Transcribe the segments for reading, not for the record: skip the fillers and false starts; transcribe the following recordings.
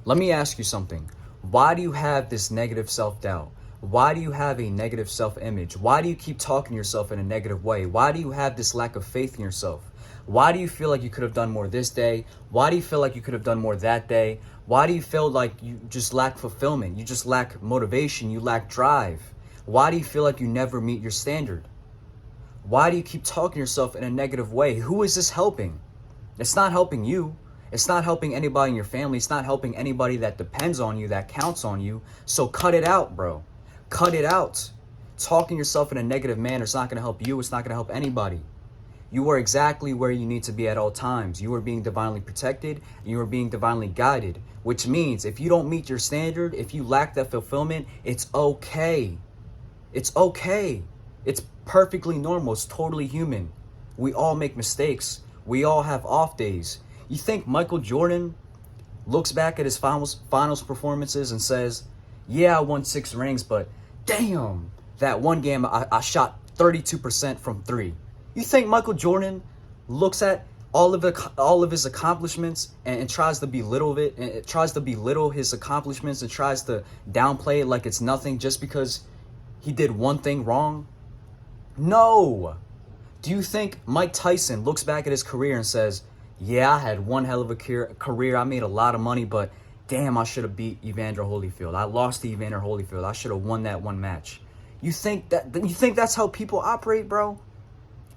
Let me ask you something. Why do you have this negative self-doubt? Why do you have a negative self-image? Why do you keep talking to yourself in a negative way? Why do you have this lack of faith in yourself? Why do you feel like you could have done more this day? Why do you feel like you could have done more that day? Why do you feel like you just lack fulfillment? You just lack motivation. You lack drive. Why do you feel like you never meet your standard? Why do you keep talking to yourself in a negative way? Who is this helping? It's not helping you. It's not helping anybody in your family. It's not helping anybody that depends on you, that counts on you. So cut it out, bro. Cut it out. Talking yourself in a negative manner is not going to help you. It's not going to help anybody. You are exactly where you need to be at all times. You are being divinely protected. You are being divinely guided, which means if you don't meet your standard, if you lack that fulfillment, it's okay. It's okay. It's perfectly normal. It's totally human. We all make mistakes. We all have off days. You think Michael Jordan looks back at his finals performances and says, yeah, I won 6 rings, but damn, that one game I shot 32% from 3. You think Michael Jordan looks at all of his accomplishments and tries to belittle it, and it tries to belittle his accomplishments and tries to downplay it like it's nothing just because he did one thing wrong? No. Do you think Mike Tyson looks back at his career and says, yeah, I had one hell of a career. I made a lot of money, but damn, I should have beat Evander Holyfield. I lost to Evander Holyfield. I should have won that one match. You think that's how people operate, bro?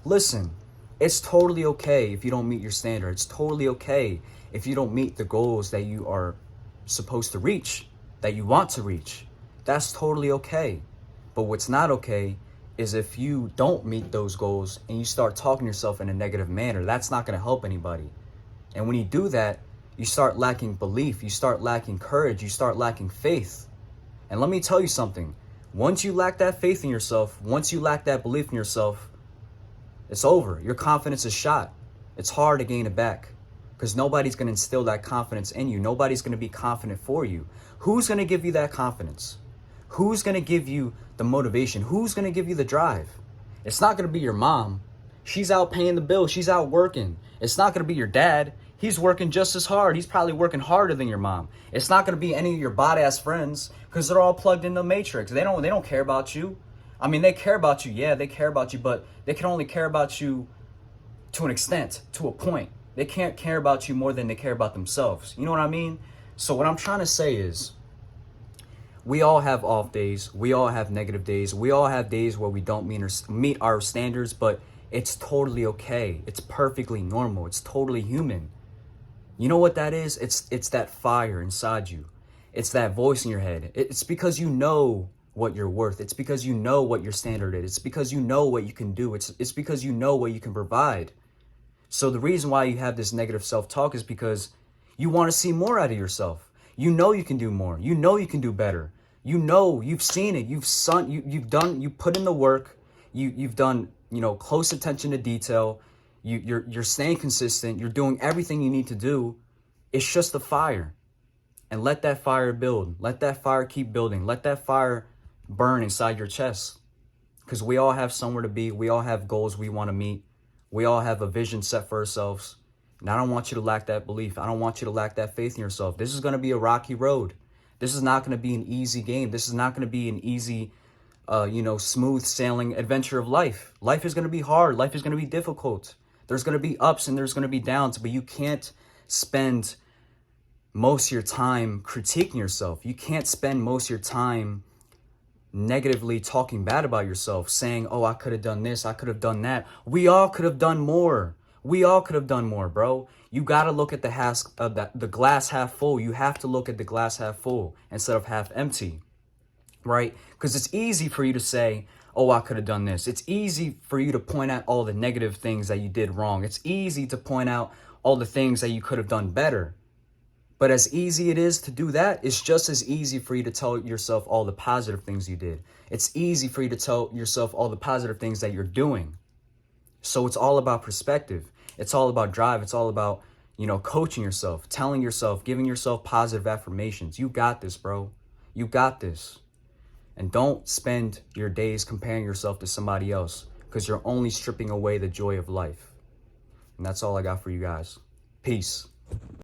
Listen, it's totally okay if you don't meet your standard. It's totally okay if you don't meet the goals that you are supposed to reach, that you want to reach. That's totally okay. But what's not okay is if you don't meet those goals and you start talking to yourself in a negative manner. That's not going to help anybody. And when you do that, you start lacking belief, you start lacking courage, you start lacking faith. And let me tell you something. Once you lack that faith in yourself, once you lack that belief in yourself, it's over. Your confidence is shot. It's hard to gain it back because nobody's going to instill that confidence in you. Nobody's going to be confident for you. Who's going to give you that confidence? Who's going to give you the motivation? Who's going to give you the drive? It's not going to be your mom. She's out paying the bill. She's out working. It's not going to be your dad. He's working just as hard. He's probably working harder than your mom. It's not going to be any of your badass friends because they're all plugged in the matrix. They don't care about you. I mean, they care about you. Yeah, they care about you, but they can only care about you to an extent, to a point. They can't care about you more than they care about themselves. You know what I mean? So what I'm trying to say is, we all have off days. We all have negative days. We all have days where we don't meet our standards, but it's totally okay. It's perfectly normal. It's totally human. You know what that is? It's that fire inside you. It's that voice in your head. It's because you know what you're worth. It's because you know what your standard is. It's because you know what you can do. It's because you know what you can provide. So the reason why you have this negative self-talk is because you want to see more out of yourself. You know you can do more. You know you can do better. You know, you've seen it. You put in the work. You've done, close attention to detail. You're staying consistent. You're doing everything you need to do. It's just the fire. And let that fire build. Let that fire keep building. Let that fire burn inside your chest. Because we all have somewhere to be. We all have goals we want to meet. We all have a vision set for ourselves. And I don't want you to lack that belief. I don't want you to lack that faith in yourself. This is going to be a rocky road. This is not going to be an easy game. This is not going to be an easy, smooth sailing adventure of life. Life is going to be hard. Life is going to be difficult. There's going to be ups and there's going to be downs, but you can't spend most of your time critiquing yourself. You can't spend most of your time negatively talking bad about yourself, saying, oh, I could have done this, I could have done that. We all could have done more. We all could have done more, bro. You got to look at the glass half full. You have to look at the glass half full instead of half empty, right? Because it's easy for you to say, oh, I could have done this. It's easy for you to point out all the negative things that you did wrong. It's easy to point out all the things that you could have done better. But as easy it is to do that, it's just as easy for you to tell yourself all the positive things you did. It's easy for you to tell yourself all the positive things that you're doing. So it's all about perspective. It's all about drive. It's all about, coaching yourself, telling yourself, giving yourself positive affirmations. You got this, bro. You got this. And don't spend your days comparing yourself to somebody else because you're only stripping away the joy of life. And that's all I got for you guys. Peace.